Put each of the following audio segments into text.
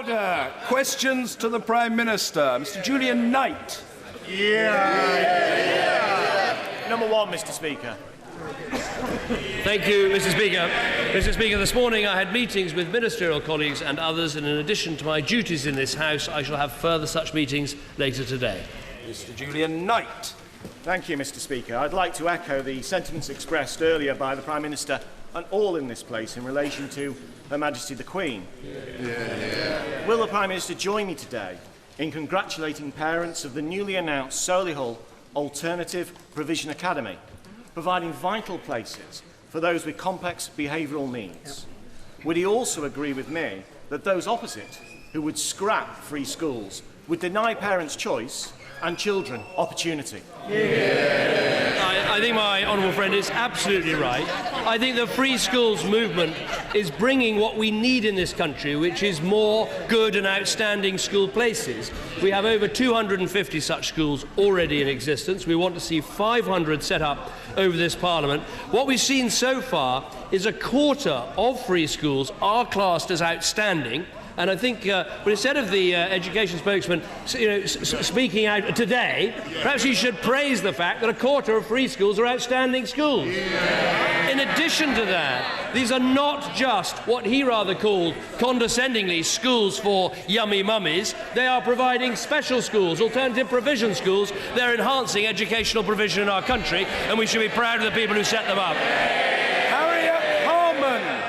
Order. Questions to the Prime Minister. Mr. Julian Knight. Number one, Mr. Speaker. Thank you, Mr. Speaker. Mr. Speaker, this morning I had meetings with ministerial colleagues and others, and in addition to my duties in this House, I shall have further such meetings later today. Mr. Julian Knight. Thank you, Mr. Speaker. I'd like to echo the sentiments expressed earlier by the Prime Minister and all in this place in relation to Her Majesty the Queen. Will the Prime Minister join me today in congratulating parents of the newly announced Solihull Alternative Provision Academy, providing vital places for those with complex behavioural needs? Would he also agree with me that those opposite, who would scrap free schools, would deny parents choice and children opportunity? I think my honourable friend is absolutely right. I think the free schools movement is bringing what we need in this country, which is more good and outstanding school places. We have over 250 such schools already in existence. We want to see 500 set up over this Parliament. What we've seen so far is a quarter of free schools are classed as outstanding. And I think, but instead of the education spokesman speaking out today, perhaps he should praise the fact that a quarter of free schools are outstanding schools. In addition to that, these are not just what he rather called condescendingly schools for yummy mummies. They are providing special schools, alternative provision schools. They're enhancing educational provision in our country, and we should be proud of the people who set them up. Harriet Harman.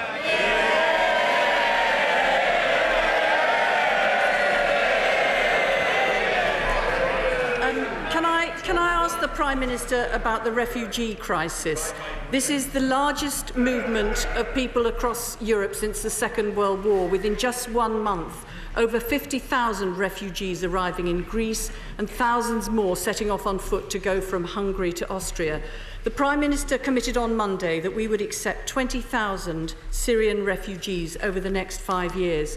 Can I ask the Prime Minister about the refugee crisis? This is the largest movement of people across Europe since the Second World War. Within just 1 month, over 50,000 refugees arriving in Greece and thousands more setting off on foot to go from Hungary to Austria. The Prime Minister committed on Monday that we would accept 20,000 Syrian refugees over the next 5 years.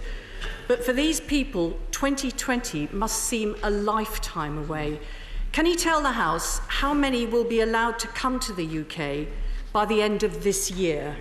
But for these people, 2020 must seem a lifetime away. Can he tell the House how many will be allowed to come to the UK by the end of this year?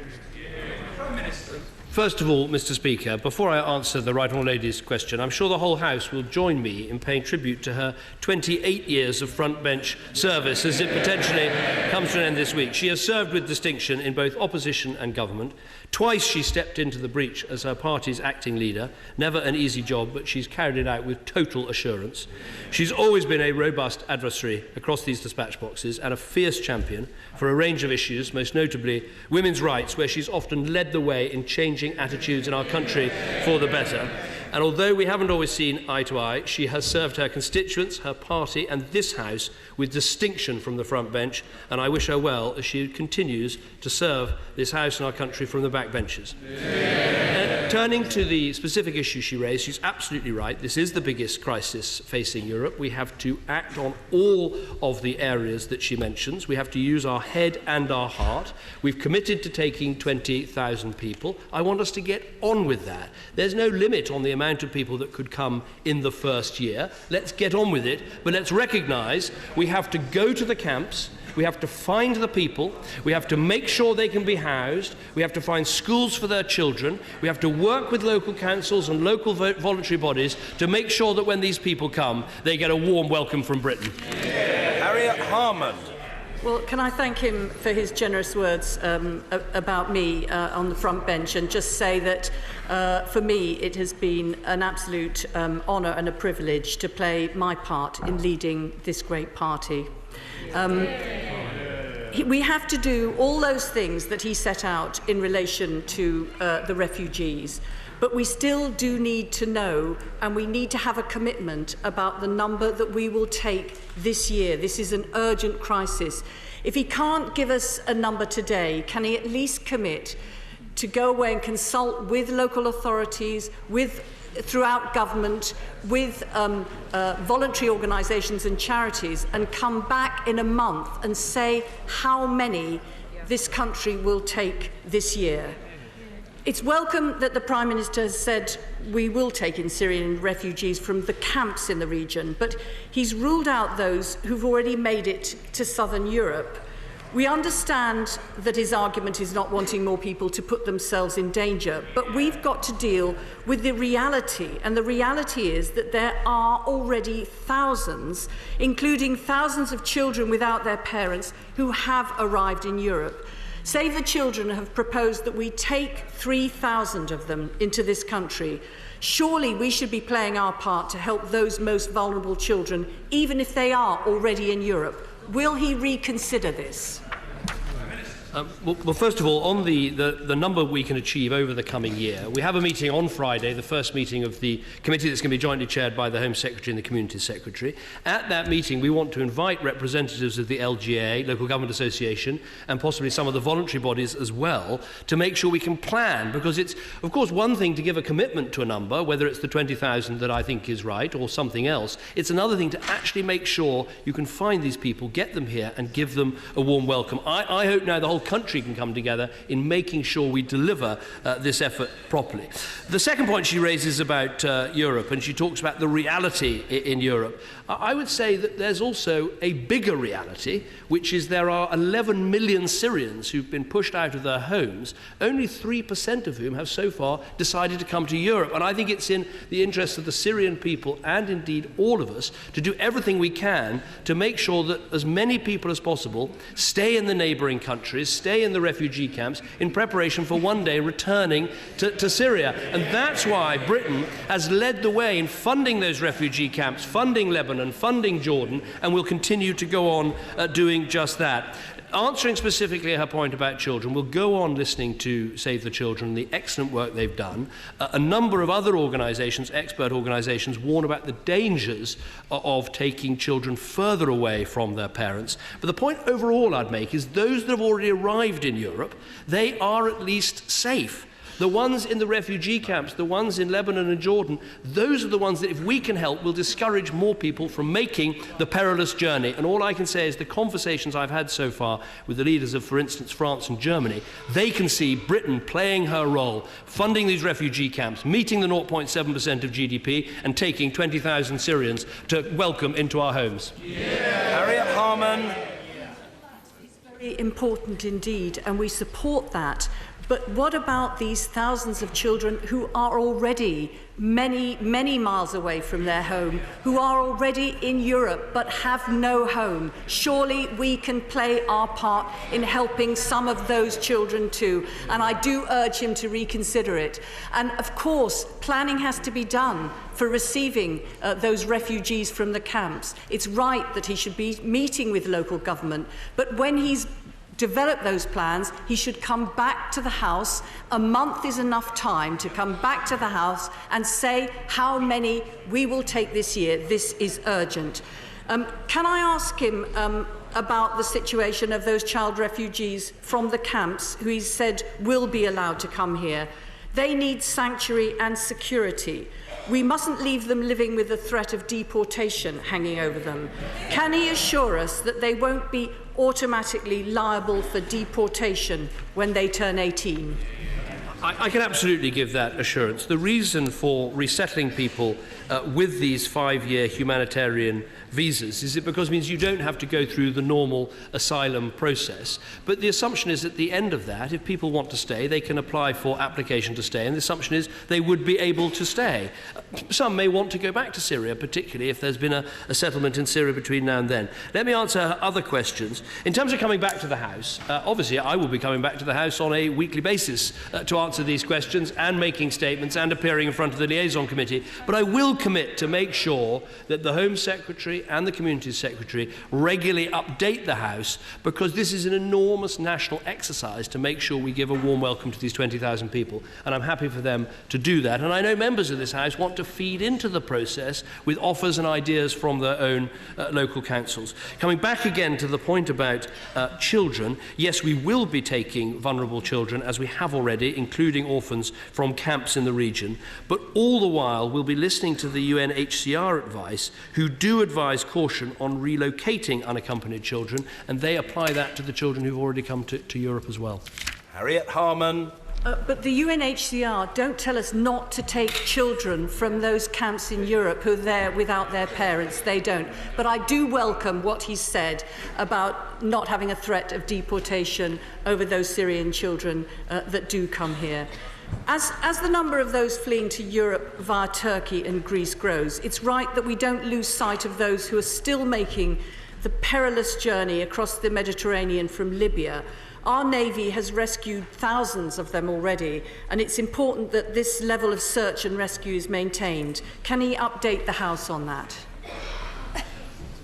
First of all, Mr. Speaker, before I answer the Right Honourable Lady's question, I'm sure the whole House will join me in paying tribute to her 28 years of front-bench service as it potentially comes to an end this week. She has served with distinction in both opposition and government. Twice she stepped into the breach as her party's acting leader. Never an easy job, but she's carried it out with total assurance. She's always been a robust adversary across these dispatch boxes and a fierce champion for a range of issues, most notably women's rights, where she's often led the way in changing attitudes in our country for the better. And although we haven't always seen eye to eye, she has served her constituents, her party and this House with distinction from the front bench, and I wish her well as she continues to serve this House and our country from the back benches. Turning to the specific issue she raised, she's absolutely right. This is the biggest crisis facing Europe. We have to act on all of the areas that she mentions. We have to use our head and our heart. We've committed to taking 20,000 people. I want us to get on with that. There's no limit on the amount of people that could come in the first year. Let's get on with it, but let's recognise we have to go to the camps. We have to find the people, we have to make sure they can be housed, we have to find schools for their children, we have to work with local councils and local voluntary bodies to make sure that when these people come, they get a warm welcome from Britain. Harriet Harman. Well, can I thank him for his generous words about me on the front bench, and just say that for me it has been an absolute honour and a privilege to play my part in leading this great party. We have to do all those things that he set out in relation to the refugees, but we still do need to know, and we need to have a commitment about the number that we will take this year. This is an urgent crisis. If he can't give us a number today, can he at least commit to go away and consult with local authorities, throughout government, with voluntary organisations and charities, and come back in a month and say how many this country will take this year? It's welcome that the Prime Minister has said we will take in Syrian refugees from the camps in the region, but he's ruled out those who've already made it to southern Europe. We understand that his argument is not wanting more people to put themselves in danger, but we've got to deal with the reality, and the reality is that there are already thousands, including thousands of children without their parents, who have arrived in Europe. Save the Children have proposed that we take 3,000 of them into this country. Surely we should be playing our part to help those most vulnerable children, even if they are already in Europe. Will he reconsider this? Well, first of all, on the number we can achieve over the coming year, we have a meeting on Friday, the first meeting of the committee that's going to be jointly chaired by the Home Secretary and the Community Secretary. At that meeting, we want to invite representatives of the LGA, Local Government Association, and possibly some of the voluntary bodies as well, to make sure we can plan, because it's, of course, one thing to give a commitment to a number, whether it's the 20,000 that I think is right or something else. It's another thing to actually make sure you can find these people, get them here, and give them a warm welcome. I hope now the whole country can come together in making sure we deliver this effort properly. The second point she raises about Europe, and she talks about the reality in Europe. I would say that there's also a bigger reality, which is there are 11 million Syrians who've been pushed out of their homes, only 3% of whom have so far decided to come to Europe. And I think it's in the interest of the Syrian people, and indeed all of us, to do everything we can to make sure that as many people as possible stay in the neighbouring countries, stay in the refugee camps, in preparation for one day returning to Syria. And that's why Britain has led the way in funding those refugee camps, funding Lebanon, funding Jordan, and will continue to go on doing just that. Answering specifically her point about children, we'll go on listening to Save the Children, the excellent work they've done. A number of other organisations, expert organisations, warn about the dangers of taking children further away from their parents. But the point overall I'd make is those that have already arrived in Europe, they are at least safe. The ones in the refugee camps, the ones in Lebanon and Jordan, those are the ones that if we can help will discourage more people from making the perilous journey. And all I can say is the conversations I've had so far with the leaders of, for instance, France and Germany, they can see Britain playing her role, funding these refugee camps, meeting the 0.7% of GDP and taking 20,000 Syrians to welcome into our homes. Yeah. Harriet Harman. It's very important indeed, and we support that. But what about these thousands of children who are already many, many miles away from their home, who are already in Europe but have no home? Surely we can play our part in helping some of those children too. And I do urge him to reconsider it. And of course, planning has to be done for receiving those refugees from the camps. It's right that he should be meeting with local government, but when he's develop those plans, he should come back to the House. A month is enough time to come back to the House and say how many we will take this year. This is urgent. Can I ask him about the situation of those child refugees from the camps who he said will be allowed to come here? They need sanctuary and security. We mustn't leave them living with the threat of deportation hanging over them. Can he assure us that they won't be automatically liable for deportation when they turn 18? I can absolutely give that assurance. The reason for resettling people with these 5-year humanitarian visas is it because it means you don't have to go through the normal asylum process. But the assumption is at the end of that, if people want to stay, they can apply for application to stay, and the assumption is they would be able to stay. Some may want to go back to Syria, particularly if there's been a settlement in Syria between now and then. Let me answer her other questions. In terms of coming back to the House, obviously I will be coming back to the House on a weekly basis to answer these questions and making statements and appearing in front of the liaison committee. But I will commit to make sure that the Home Secretary and the Community Secretary regularly update the House, because this is an enormous national exercise to make sure we give a warm welcome to these 20,000 people, and I'm happy for them to do that. And I know members of this House want to feed into the process with offers and ideas from their own local councils. Coming back again to the point about children, yes, we will be taking vulnerable children, as we have already, including orphans from camps in the region, but all the while we'll be listening to the UNHCR advice, who do advise caution on relocating unaccompanied children, and they apply that to the children who've already come to Europe as well. Harriet Harman. But the UNHCR don't tell us not to take children from those camps in Europe who are there without their parents. They don't. But I do welcome what he said about not having a threat of deportation over those Syrian children that do come here. As the number of those fleeing to Europe via Turkey and Greece grows, it's right that we don't lose sight of those who are still making the perilous journey across the Mediterranean from Libya. Our Navy has rescued thousands of them already, and it's important that this level of search and rescue is maintained. Can he update the House on that?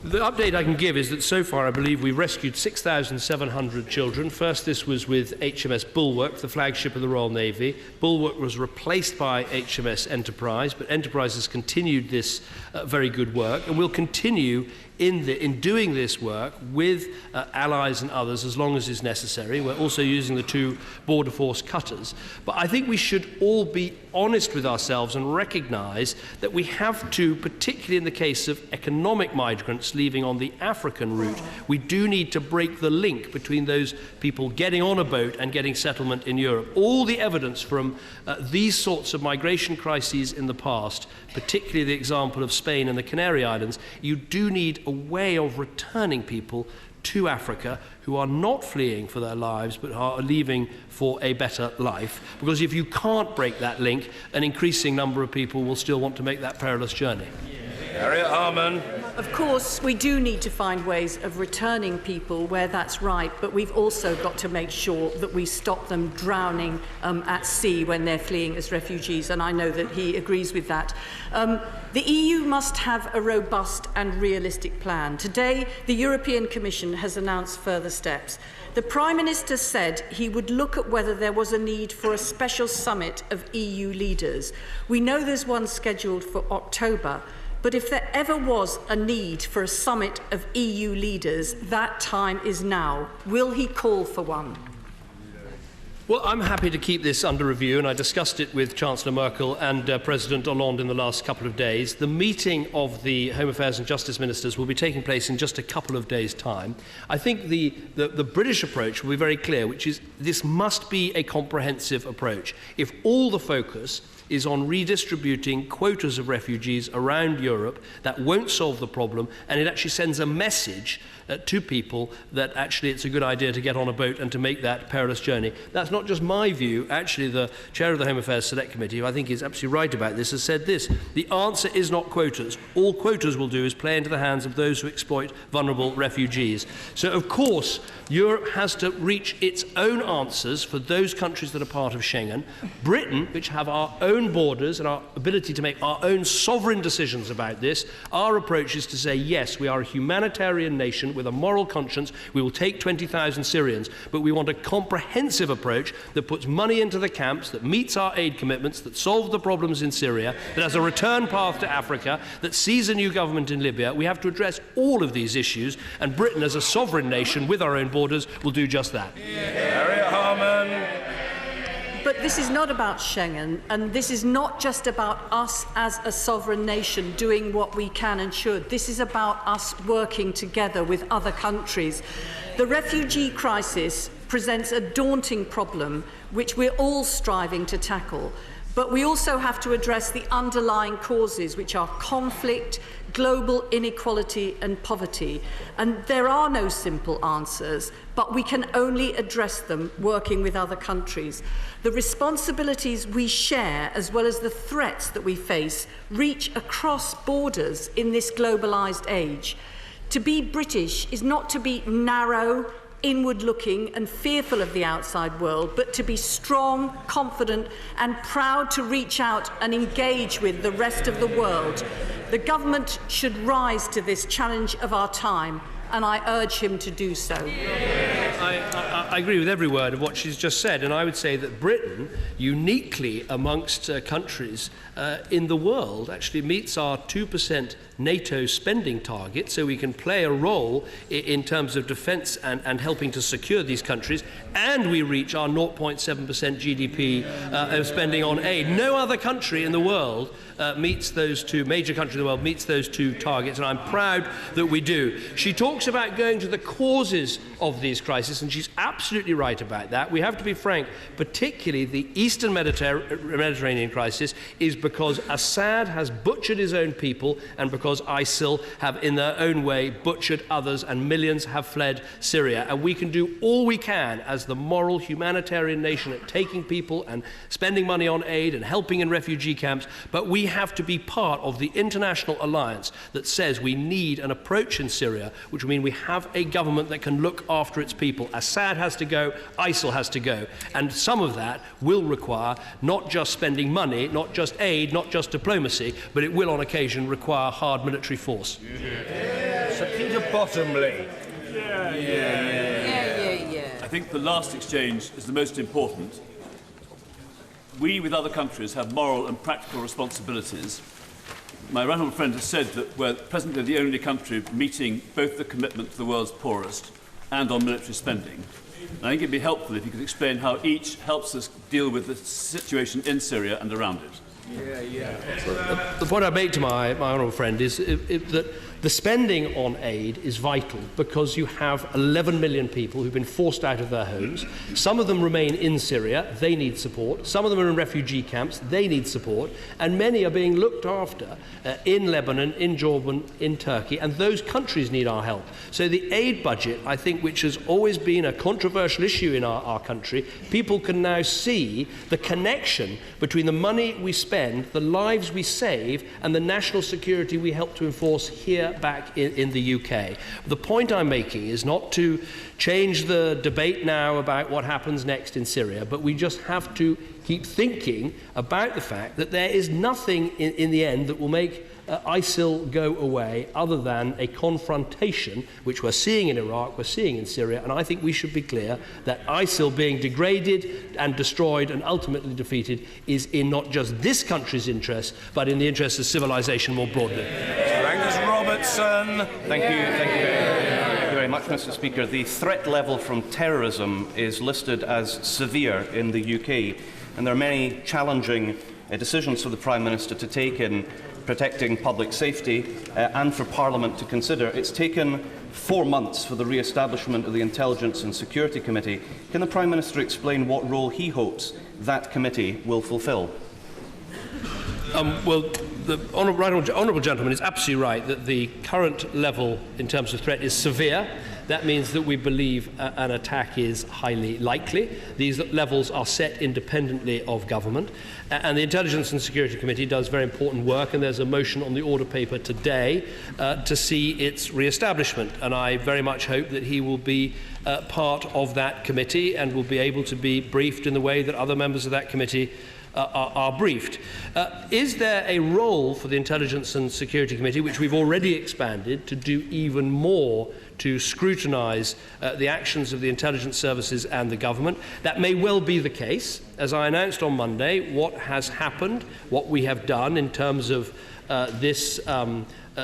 The update I can give is that so far I believe we've rescued 6,700 children. First, this was with HMS Bulwark, the flagship of the Royal Navy. Bulwark was replaced by HMS Enterprise, but Enterprise has continued this very good work and will continue in doing this work with allies and others as long as is necessary. We're also using the 2 border force cutters. But I think we should all be honest with ourselves and recognise that we have to, particularly in the case of economic migrants leaving on the African route, we do need to break the link between those people getting on a boat and getting settlement in Europe. All the evidence from these sorts of migration crises in the past, particularly the example of Spain and the Canary Islands, you do need a way of returning people to Africa who are not fleeing for their lives but are leaving for a better life. Because if you can't break that link, an increasing number of people will still want to make that perilous journey. Harriet Harman. Of course, we do need to find ways of returning people where that's right, but we've also got to make sure that we stop them drowning at sea when they're fleeing as refugees, and I know that he agrees with that. The EU must have a robust and realistic plan. Today, the European Commission has announced further steps. The Prime Minister said he would look at whether there was a need for a special summit of EU leaders. We know there's one scheduled for October. But if there ever was a need for a summit of EU leaders, that time is now. Will he call for one? Well, I'm happy to keep this under review, and I discussed it with Chancellor Merkel and President Hollande in the last couple of days. The meeting of the Home Affairs and Justice Ministers will be taking place in just a couple of days' time. I think the British approach will be very clear, which is this must be a comprehensive approach. If all the focus is on redistributing quotas of refugees around Europe, that won't solve the problem, and it actually sends a message to people that actually it's a good idea to get on a boat and to make that perilous journey. That's not just my view. Actually, the chair of the Home Affairs Select Committee, who I think is absolutely right about this, has said this: the answer is not quotas. All quotas will do is play into the hands of those who exploit vulnerable refugees. So, of course, Europe has to reach its own answers for those countries that are part of Schengen. Britain, which have our own borders and our ability to make our own sovereign decisions about this, our approach is to say, yes, we are a humanitarian nation with a moral conscience. We will take 20,000 Syrians, but we want a comprehensive approach that puts money into the camps, that meets our aid commitments, that solves the problems in Syria, that has a return path to Africa, that sees a new government in Libya. We have to address all of these issues, and Britain, as a sovereign nation with our own borders, will do just that. Harriet Harman. But this is not about Schengen, and this is not just about us as a sovereign nation doing what we can and should. This is about us working together with other countries. The refugee crisis presents a daunting problem which we're all striving to tackle. But we also have to address the underlying causes, which are conflict, global inequality and poverty. And there are no simple answers, but we can only address them working with other countries. The responsibilities we share, as well as the threats that we face, reach across borders in this globalised age. To be British is not to be narrow, inward-looking and fearful of the outside world, but to be strong, confident and proud to reach out and engage with the rest of the world. The government should rise to this challenge of our time, and I urge him to do so. I agree with every word of what she's just said, and I would say that Britain, uniquely amongst countries in the world, actually meets our 2% NATO spending target, so we can play a role in terms of defence and helping to secure these countries, and we reach our 0.7% GDP of spending on aid. No other country in the world meets those two, major country in the world meets those two targets, and I'm proud that we do. She talks about going to the causes of these crises. crisis, and she's absolutely right about that. We have to be frank, particularly the Eastern Mediterranean crisis is because Assad has butchered his own people and because ISIL have in their own way butchered others, and millions have fled Syria. And we can do all we can as the moral humanitarian nation at taking people and spending money on aid and helping in refugee camps, but we have to be part of the international alliance that says we need an approach in Syria, which will mean we have a government that can look after its people. Assad has to go, ISIL has to go, and some of that will require not just spending money, not just aid, not just diplomacy, but it will on occasion require hard military force. Sir Peter Bottomley. I think the last exchange is the most important. We, with other countries, have moral and practical responsibilities. My right honourable friend has said that we're presently the only country meeting both the commitment to the world's poorest and on military spending. And I think it would be helpful if you could explain how each helps us deal with the situation in Syria and around it. The point I make to my honourable friend is that the spending on aid is vital because you have 11 million people who've been forced out of their homes. Some of them remain in Syria, they need support. Some of them are in refugee camps, they need support. And many are being looked after in Lebanon, in Jordan, in Turkey, and those countries need our help. So the aid budget, I think, which has always been a controversial issue in our country, people can now see the connection between the money we spend, the lives we save, and the national security we help to enforce here back in the UK. The point I'm making is not to change the debate now about what happens next in Syria, but we just have to keep thinking about the fact that there is nothing in the end that will make ISIL go away other than a confrontation, which we're seeing in Iraq, we're seeing in Syria, and I think we should be clear that ISIL being degraded and destroyed and ultimately defeated is in not just this country's interest, but in the interest of civilization more broadly. Robertson. Thank you very much, Mr. Speaker. The threat level from terrorism is listed as severe in the UK, and there are many challenging decisions for the Prime Minister to take in protecting public safety and for Parliament to consider. It's taken 4 months for the re-establishment of the Intelligence and Security Committee. Can the Prime Minister explain what role he hopes that committee will fulfil? Well, the honourable gentleman is absolutely right that the current level in terms of threat is severe. That means that we believe an attack is highly likely. These levels are set independently of government. And the Intelligence and Security Committee does very important work, and there's a motion on the order paper today to see its re-establishment. And I very much hope that he will be part of that committee and will be able to be briefed in the way that other members of that committee are briefed. Is there a role for the Intelligence and Security Committee, which we've already expanded, to do even more to scrutinise the actions of the intelligence services and the government? That may well be the case. As I announced on Monday, what has happened, what we have done in terms of this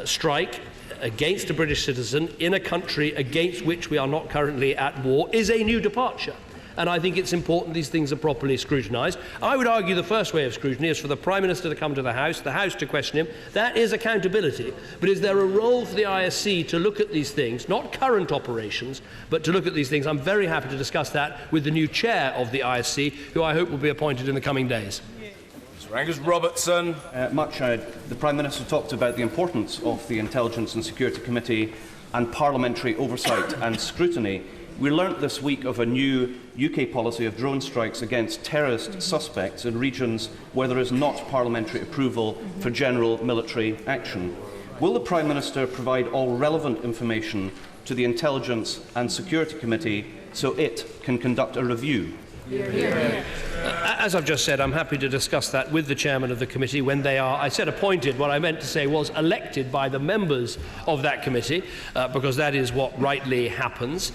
strike against a British citizen in a country against which we are not currently at war is a new departure. And I think it's important these things are properly scrutinised. I would argue the first way of scrutiny is for the Prime Minister to come to the House to question him. That is accountability. But is there a role for the ISC to look at these things, not current operations, but to look at these things? I'm very happy to discuss that with the new chair of the ISC, who I hope will be appointed in the coming days. Sir Angus Robertson. The Prime Minister talked about the importance of the Intelligence and Security Committee and parliamentary oversight and scrutiny. We learnt this week of a new UK policy of drone strikes against terrorist suspects in regions where there is not parliamentary approval for general military action. Will the Prime Minister provide all relevant information to the Intelligence and Security Committee so it can conduct a review? As I've just said, I'm happy to discuss that with the chairman of the committee when they are, I said appointed, what I meant to say was elected by the members of that committee, because that is what rightly happens.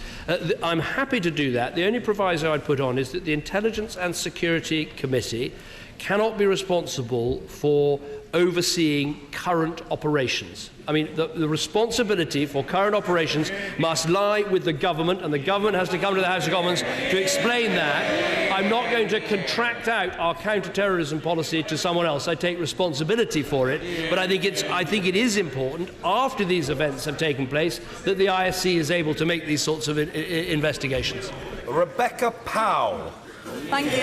I'm happy to do that. The only proviso I'd put on is that the Intelligence and Security Committee cannot be responsible for overseeing current operations. I mean, the responsibility for current operations must lie with the government, and the government has to come to the House of Commons to explain that. I'm not going to contract out our counter-terrorism policy to someone else. I take responsibility for it, but I think it is important, after these events have taken place, that the ISC is able to make these sorts of investigations. Rebecca Powell. Thank you.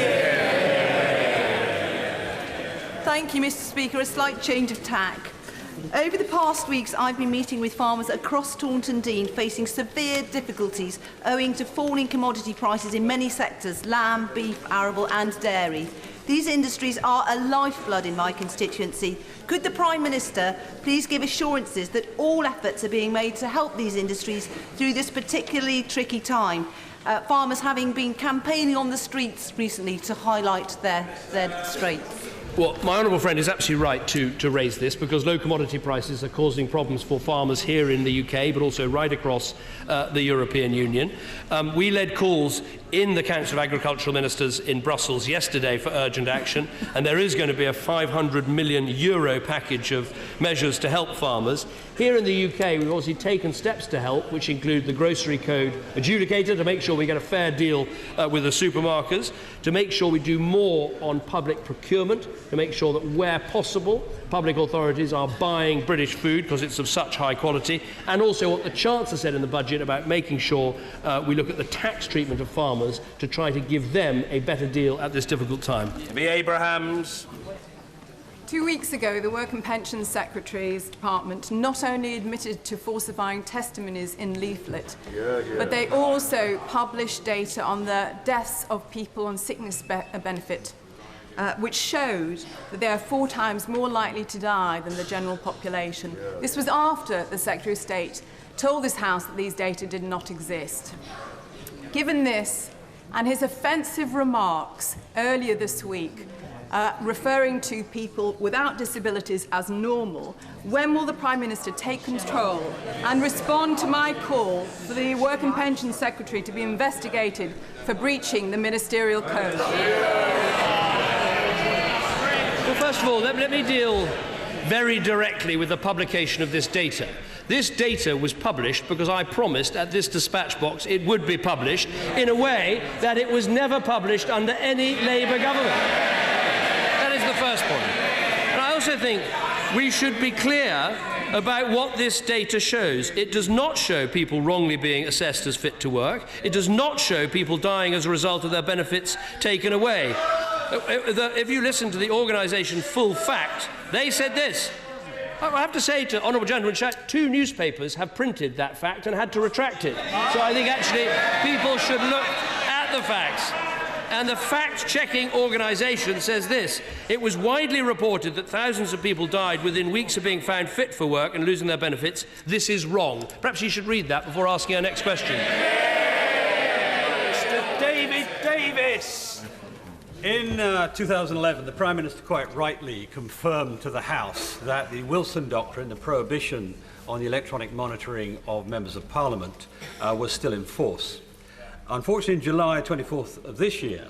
Thank you, Mr. Speaker. A slight change of tack. Over the past weeks, I've been meeting with farmers across Taunton Deane facing severe difficulties owing to falling commodity prices in many sectors: lamb, beef, arable and dairy. These industries are a lifeblood in my constituency. Could the Prime Minister please give assurances that all efforts are being made to help these industries through this particularly tricky time? Farmers having been campaigning on the streets recently to highlight their straits. Well, my honourable friend is absolutely right to raise this, because low commodity prices are causing problems for farmers here in the UK, but also right across the European Union. We led calls in the Council of Agricultural Ministers in Brussels yesterday for urgent action, and there is going to be a €500 million package of measures to help farmers. Here in the UK, we've obviously taken steps to help, which include the grocery code adjudicator to make sure we get a fair deal with the supermarkets, to make sure we do more on public procurement, to make sure that where possible, public authorities are buying British food because it's of such high quality, and also what the Chancellor said in the budget about making sure we look at the tax treatment of farmers to try to give them a better deal at this difficult time. The Abrahams. 2 weeks ago, the Work and Pensions Secretary's Department not only admitted to falsifying testimonies in leaflet, but they also published data on the deaths of people on sickness benefit, which showed that they are 4 times more likely to die than the general population. This was after the Secretary of State told this House that these data did not exist. Given this and his offensive remarks earlier this week, referring to people without disabilities as normal, when will the Prime Minister take control and respond to my call for the Work and Pensions Secretary to be investigated for breaching the ministerial code? Well, first of all, let me deal very directly with the publication of this data. This data was published because I promised at this dispatch box it would be published in a way that it was never published under any Labour government. That is the first point. And I also think we should be clear about what this data shows. It does not show people wrongly being assessed as fit to work. It does not show people dying as a result of their benefits taken away. If you listen to the organisation Full Fact, they said this. I have to say to honourable gentlemen, 2 newspapers have printed that fact and had to retract it. So I think actually people should look at the facts. And the fact-checking organisation says this: it was widely reported that thousands of people died within weeks of being found fit for work and losing their benefits. This is wrong. Perhaps you should read that before asking our next question. Mr. David Davis. In 2011, the Prime Minister quite rightly confirmed to the House that the Wilson Doctrine, the prohibition on the electronic monitoring of members of Parliament, was still in force. Unfortunately, in July 24th of this year,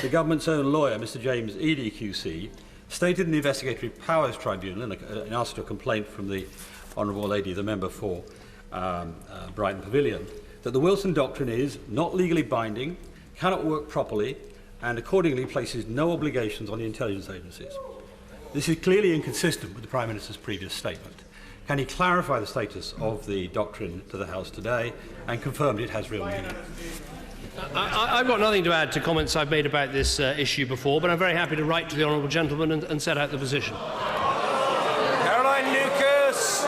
the government's own lawyer, Mr. James Eadie QC, stated in the Investigatory Powers Tribunal, in answer to a complaint from the Honourable Lady, the member for Brighton Pavilion, that the Wilson Doctrine is not legally binding, cannot work properly, and accordingly places no obligations on the intelligence agencies. This is clearly inconsistent with the Prime Minister's previous statement. Can he clarify the status of the doctrine to the House today and confirm it has real meaning? I've got nothing to add to comments I've made about this issue before, but I'm very happy to write to the honourable gentleman and set out the position. Caroline Lucas.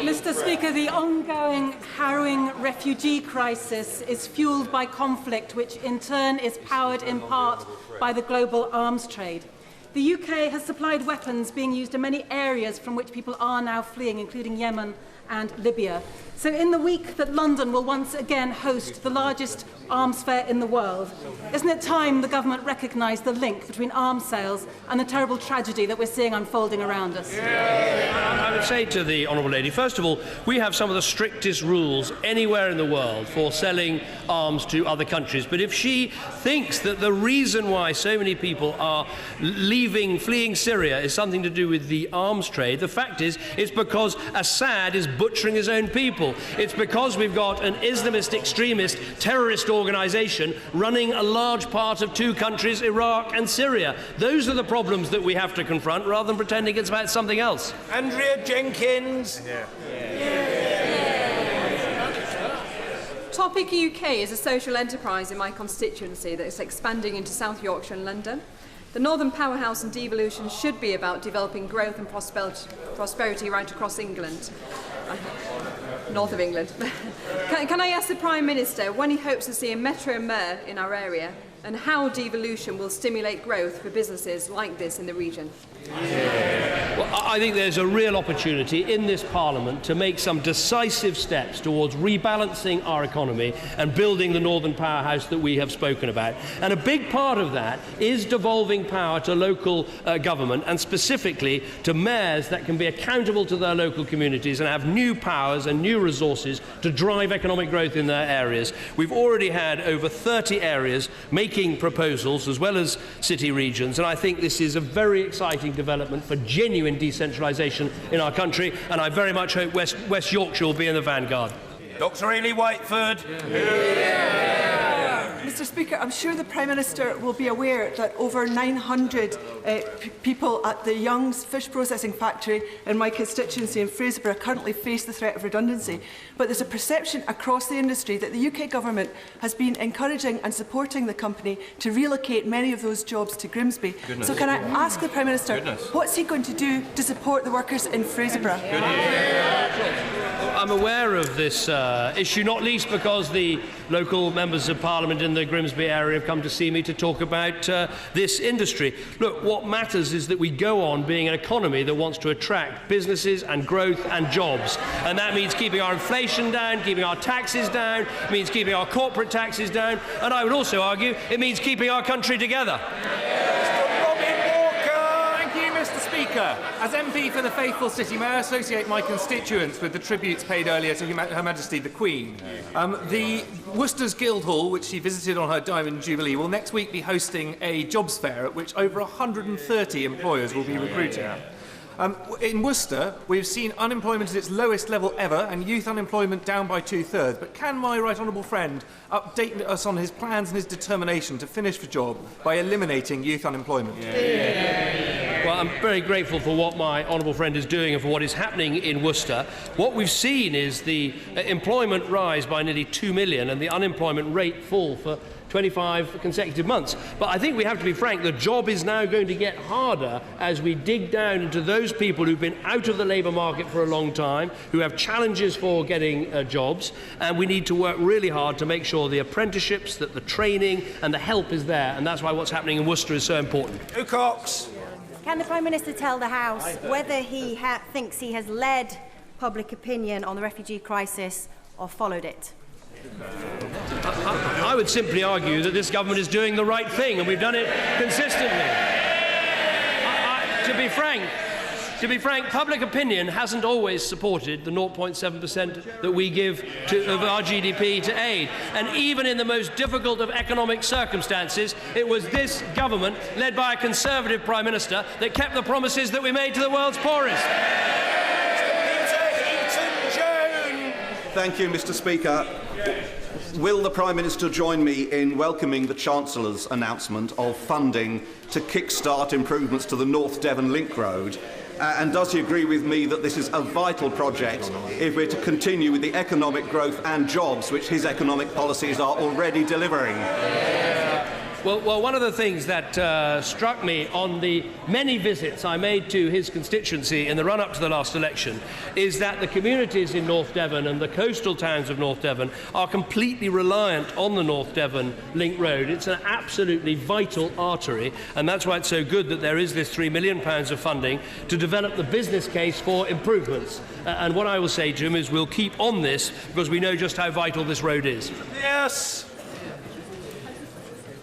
Mr. Speaker, the ongoing, harrowing refugee crisis is fuelled by conflict, which in turn is powered in part by the global arms trade. The UK has supplied weapons being used in many areas from which people are now fleeing, including Yemen and Libya. So in the week that London will once again host the largest arms fair in the world, isn't it time the government recognised the link between arms sales and the terrible tragedy that we're seeing unfolding around us? I would say to the Honourable Lady, first of all, we have some of the strictest rules anywhere in the world for selling arms to other countries. But if she thinks that the reason why so many people are fleeing Syria is something to do with the arms trade, the fact is it's because Assad is butchering his own people. It's because we've got an Islamist extremist terrorist organisation running a large part of two countries, Iraq and Syria. Those are the problems that we have to confront rather than pretending it's about something else. Andrea Jenkins. Topic UK is a social enterprise in my constituency that is expanding into South Yorkshire and London. The Northern Powerhouse and devolution should be about developing growth and prosperity right across England. North of England. Can I ask the Prime Minister when he hopes to see a metro mayor in our area and how devolution will stimulate growth for businesses like this in the region? Well, I think there's a real opportunity in this Parliament to make some decisive steps towards rebalancing our economy and building the Northern Powerhouse that we have spoken about. And a big part of that is devolving power to local government, and specifically to mayors that can be accountable to their local communities and have new powers and new resources to drive economic growth in their areas. We've already had over 30 areas making proposals, as well as city regions, and I think this is a very exciting development for genuine decentralisation in our country, and I very much hope West Yorkshire will be in the vanguard. Dr. Ely Whiteford. Mr. Speaker, I'm sure the Prime Minister will be aware that over 900 people at the Young's fish processing factory in my constituency in Fraserburgh currently face the threat of redundancy. But there's a perception across the industry that the UK Government has been encouraging and supporting the company to relocate many of those jobs to Grimsby. So can I ask the Prime Minister, what's he going to do to support the workers in Fraserburgh? I'm aware of this issue, not least because the local members of Parliament in the Grimsby area have come to see me to talk about this industry. Look, what matters is that we go on being an economy that wants to attract businesses and growth and jobs. And that means keeping our inflation down, keeping our taxes down, it means keeping our corporate taxes down, and I would also argue it means keeping our country together. Mr. Speaker, as MP for the Faithful City, may I associate my constituents with the tributes paid earlier to Her Majesty the Queen. The Worcester's Guildhall, which she visited on her Diamond Jubilee, will next week be hosting a jobs fair at which over 130 employers will be recruiting. In Worcester, we've seen unemployment at its lowest level ever and youth unemployment down by 2/3. But can my right honourable friend update us on his plans and his determination to finish the job by eliminating youth unemployment? Well, I'm very grateful for what my honourable friend is doing and for what is happening in Worcester. What we've seen is the employment rise by nearly 2 million and the unemployment rate fall for 25 consecutive months. But I think we have to be frank, the job is now going to get harder as we dig down into those people who've been out of the labour market for a long time, who have challenges for getting jobs, and we need to work really hard to make sure the apprenticeships, that the training and the help is there, and that's why what's happening in Worcester is so important. Cox. Can the Prime Minister tell the House whether he thinks he has led public opinion on the refugee crisis or followed it? I would simply argue that this government is doing the right thing, and we've done it consistently. To be frank, public opinion hasn't always supported the 0.7% that we give of our GDP to aid. And even in the most difficult of economic circumstances, it was this government, led by a Conservative Prime Minister, that kept the promises that we made to the world's poorest. Thank you, Mr. Speaker. Will the Prime Minister join me in welcoming the Chancellor's announcement of funding to kick-start improvements to the North Devon Link Road? And does he agree with me that this is a vital project if we're to continue with the economic growth and jobs which his economic policies are already delivering? Well, one of the things that struck me on the many visits I made to his constituency in the run-up to the last election is that the communities in North Devon and the coastal towns of North Devon are completely reliant on the North Devon Link Road. It's an absolutely vital artery, and that's why it's so good that there is this £3 million of funding to develop the business case for improvements. And what I will say to him is we'll keep on this because we know just how vital this road is. Yes.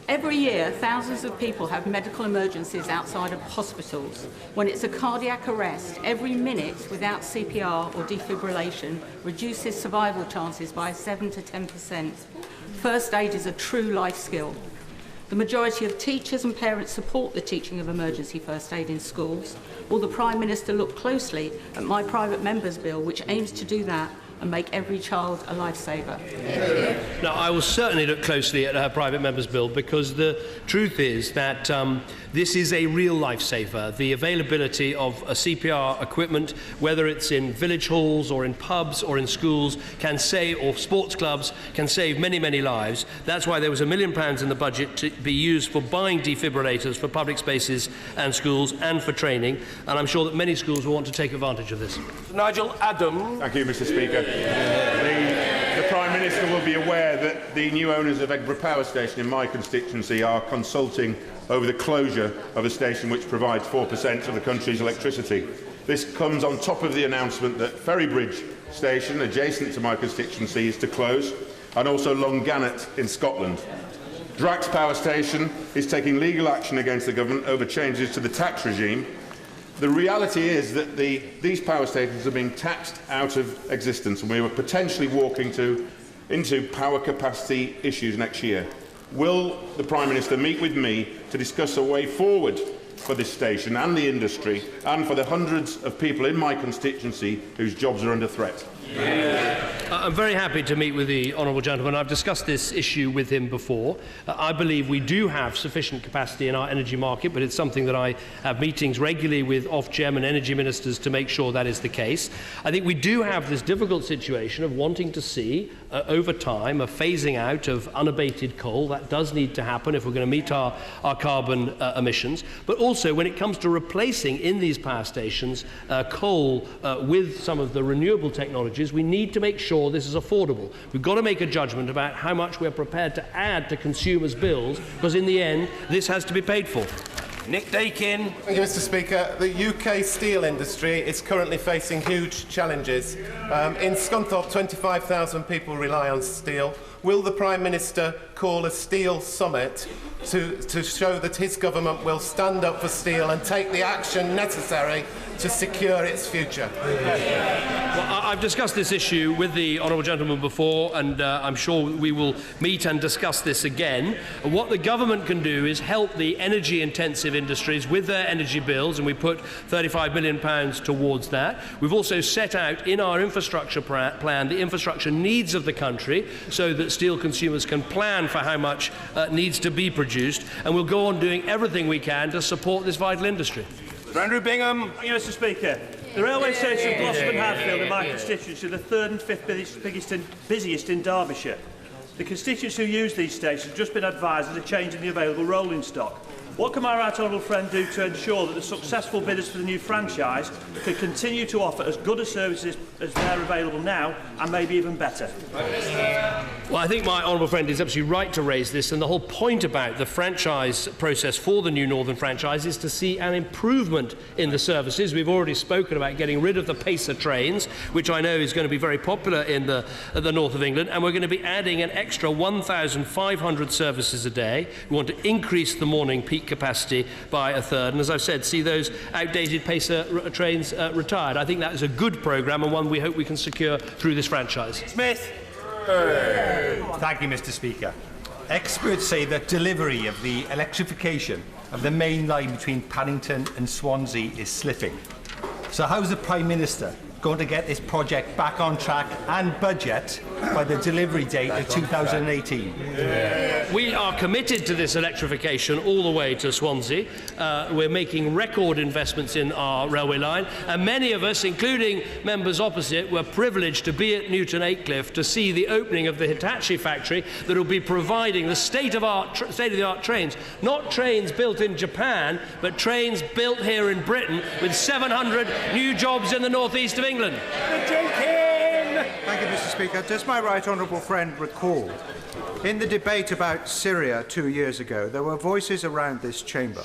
Every year, thousands of people have medical emergencies outside of hospitals. When it's a cardiac arrest, every minute without CPR or defibrillation reduces survival chances by 7 to 10%. First aid is a true life skill. The majority of teachers and parents support the teaching of emergency first aid in schools. Will the Prime Minister look closely at my private member's bill, which aims to do that and make every child a lifesaver? Now, I will certainly look closely at her private member's bill because the truth is that this is a real lifesaver. The availability of a CPR equipment, whether it's in village halls or in pubs or in schools, can save, or sports clubs, can save many, many lives. That's why there was £1 million in the budget to be used for buying defibrillators for public spaces and schools and for training. And I'm sure that many schools will want to take advantage of this. Nigel Adams. Thank you, Mr. Speaker. The Prime Minister will be aware that the new owners of Edinburgh Power Station in my constituency are consulting over the closure of a station which provides 4% of the country's electricity. This comes on top of the announcement that Ferrybridge Station, adjacent to my constituency, is to close, and also Longannet in Scotland. Drax Power Station is taking legal action against the government over changes to the tax regime. The reality is that these power stations are being taxed out of existence, and we are potentially walking into power capacity issues next year. Will the Prime Minister meet with me to discuss a way forward for this station and the industry and for the hundreds of people in my constituency whose jobs are under threat? I'm very happy to meet with the honourable gentleman. I've discussed this issue with him before. I believe we do have sufficient capacity in our energy market, but it's something that I have meetings regularly with Ofgem and energy ministers to make sure that is the case. I think we do have this difficult situation of wanting to see, over time, a phasing out of unabated coal. That does need to happen if we're going to meet our carbon emissions. But also, when it comes to replacing in these power stations coal with some of the renewable technologies, we need to make sure this is affordable. We've got to make a judgment about how much we're prepared to add to consumers' bills, because in the end, this has to be paid for. Nick Dakin. Thank you, Mr. Speaker. The UK steel industry is currently facing huge challenges. In Scunthorpe, 25,000 people rely on steel. Will the Prime Minister call a steel summit to show that his government will stand up for steel and take the action necessary to secure its future? Well, I've discussed this issue with the honourable gentleman before, and I'm sure we will meet and discuss this again. What the government can do is help the energy-intensive industries with their energy bills, and we put £35 million towards that. We've also set out in our infrastructure plan the infrastructure needs of the country so that steel consumers can plan for how much needs to be produced, and we'll go on doing everything we can to support this vital industry. Andrew Bingham. Thank you, Mr. Speaker. The railway station of Glossop and Hadfield in my constituency are the third and fifth busiest in Derbyshire. The constituents who use these stations have just been advised of a change in the available rolling stock. What can my right honourable friend do to ensure that the successful bidders for the new franchise can continue to offer as good a services as they're available now, and maybe even better? Well, I think my honourable friend is absolutely right to raise this, and the whole point about the franchise process for the new Northern franchise is to see an improvement in the services. We've already spoken about getting rid of the Pacer trains, which I know is going to be very popular in the north of England, and we're going to be adding an extra 1,500 services a day. We want to increase the morning peak capacity by a third, and as I've said, see those outdated Pacer trains retired. I think that is a good programme and one we hope we can secure through this franchise. Smith. Thank you, Mr. Speaker. Experts say that delivery of the electrification of the main line between Paddington and Swansea is slipping. So how's the Prime Minister going to get this project back on track and budget by the delivery date of 2018. We are committed to this electrification all the way to Swansea. We're making record investments in our railway line, and many of us, including members opposite, were privileged to be at Newton Aycliffe to see the opening of the Hitachi factory that will be providing the state-of-the-art trains. Not trains built in Japan, but trains built here in Britain with 700 new jobs in the northeast of England. Thank you, Mr. Speaker. Does my right honourable friend recall, in the debate about Syria 2 years ago, there were voices around this chamber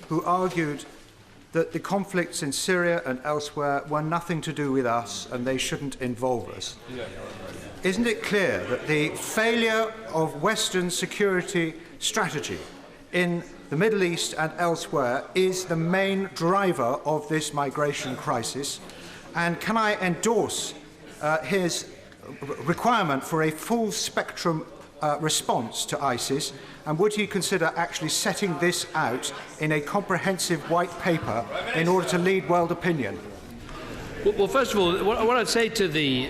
who argued that the conflicts in Syria and elsewhere were nothing to do with us and they shouldn't involve us? Isn't it clear that the failure of Western security strategy in the Middle East and elsewhere is the main driver of this migration crisis? And can I endorse his requirement for a full spectrum response to ISIS, and would he consider actually setting this out in a comprehensive white paper in order to lead world opinion? Well, first of all, what I'd say to the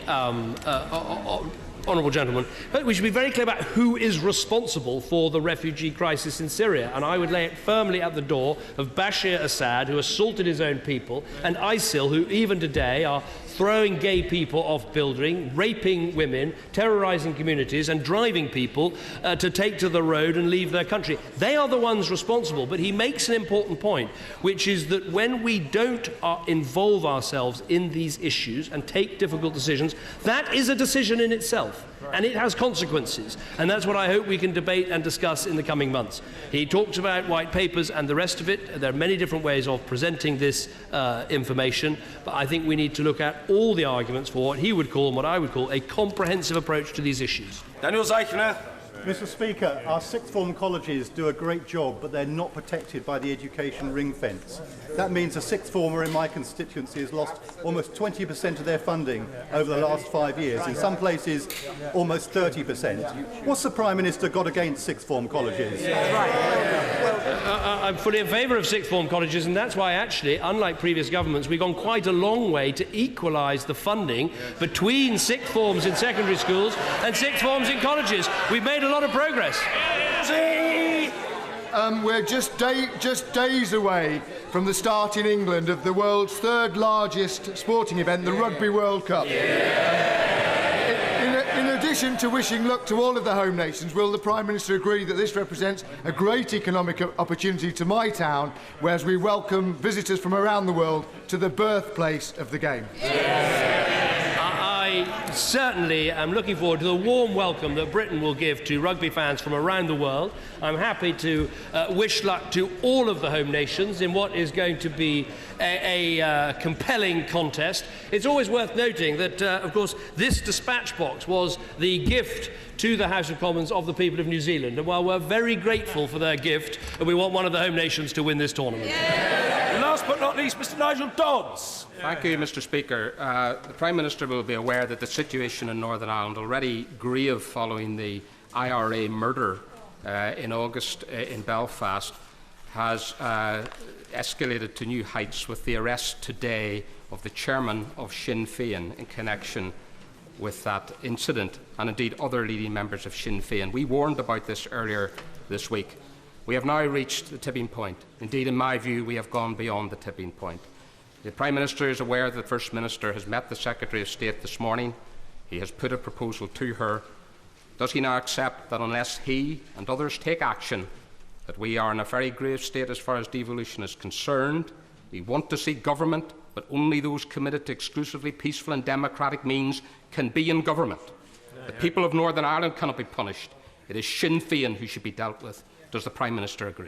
honourable gentleman, we should be very clear about who is responsible for the refugee crisis in Syria, and I would lay it firmly at the door of Bashar Assad, who assaulted his own people, and ISIL, who even today are throwing gay people off buildings, raping women, terrorising communities and driving people to take to the road and leave their country. They are the ones responsible, but he makes an important point, which is that when we don't involve ourselves in these issues and take difficult decisions, that is a decision in itself. And it has consequences, and that's what I hope we can debate and discuss in the coming months. He talked about white papers and the rest of it. There are many different ways of presenting this information, but I think we need to look at all the arguments for what he would call and what I would call a comprehensive approach to these issues. Daniel Zeichner. Mr. Speaker, our sixth form colleges do a great job, but they're not protected by the education ring fence. That means a sixth former in my constituency has lost almost 20% of their funding over the last 5 years. In some places, almost 30%. What's the Prime Minister got against sixth form colleges? I'm fully in favour of sixth form colleges, and that's why, actually, unlike previous governments, we've gone quite a long way to equalise the funding between sixth forms in secondary schools and sixth forms in colleges. We've made a lot of progress. We're just days away from the start in England of the world's third largest sporting event, the Rugby World Cup. In addition to wishing luck to all of the home nations, will the Prime Minister agree that this represents a great economic opportunity to my town, whereas we welcome visitors from around the world to the birthplace of the game? I certainly am looking forward to the warm welcome that Britain will give to rugby fans from around the world. I'm happy to wish luck to all of the home nations in what is going to be a compelling contest. It's always worth noting that, of course, this dispatch box was the gift to the House of Commons of the people of New Zealand. And while we're very grateful for their gift, we want one of the home nations to win this tournament. Last but not least, Mr. Nigel Dodds. Thank you, Mr. Speaker. The Prime Minister will be aware that the situation in Northern Ireland, already grave following the IRA murder in August in Belfast, has escalated to new heights with the arrest today of the chairman of Sinn Féin in connection with that incident, and indeed other leading members of Sinn Féin. We warned about this earlier this week. We have now reached the tipping point. Indeed, in my view, we have gone beyond the tipping point. The Prime Minister is aware that the First Minister has met the Secretary of State this morning. He has put a proposal to her. Does he now accept that unless he and others take action, that we are in a very grave state as far as devolution is concerned? We want to see government, but only those committed to exclusively peaceful and democratic means can be in government. The people of Northern Ireland cannot be punished. It is Sinn Féin who should be dealt with. Does the Prime Minister agree?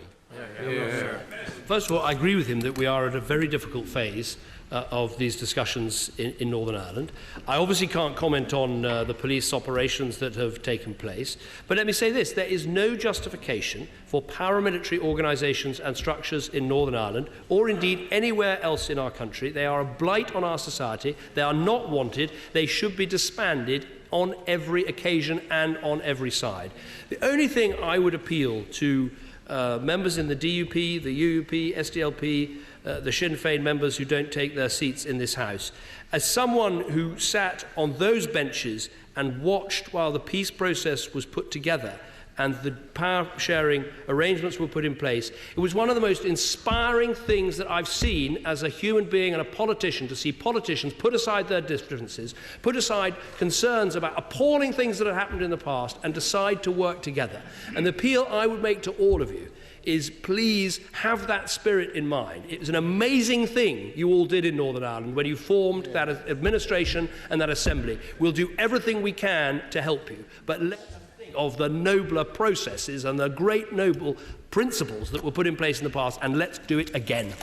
First of all, I agree with him that we are at a very difficult phase of these discussions in Northern Ireland. I obviously can't comment on the police operations that have taken place, but let me say this: there is no justification for paramilitary organisations and structures in Northern Ireland, or indeed anywhere else in our country. They are a blight on our society. They are not wanted. They should be disbanded on every occasion and on every side. The only thing I would appeal to members in the DUP, the UUP, SDLP, the Sinn Féin members who don't take their seats in this House. As someone who sat on those benches and watched while the peace process was put together and the power-sharing arrangements were put in place, it was one of the most inspiring things that I've seen as a human being and a politician, to see politicians put aside their differences, put aside concerns about appalling things that have happened in the past, and decide to work together. And the appeal I would make to all of you is, please have that spirit in mind. It was an amazing thing you all did in Northern Ireland when you formed that administration and that assembly. We'll do everything we can to help you, but let's think of the nobler processes and the great noble principles that were put in place in the past, and let's do it again.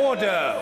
Order.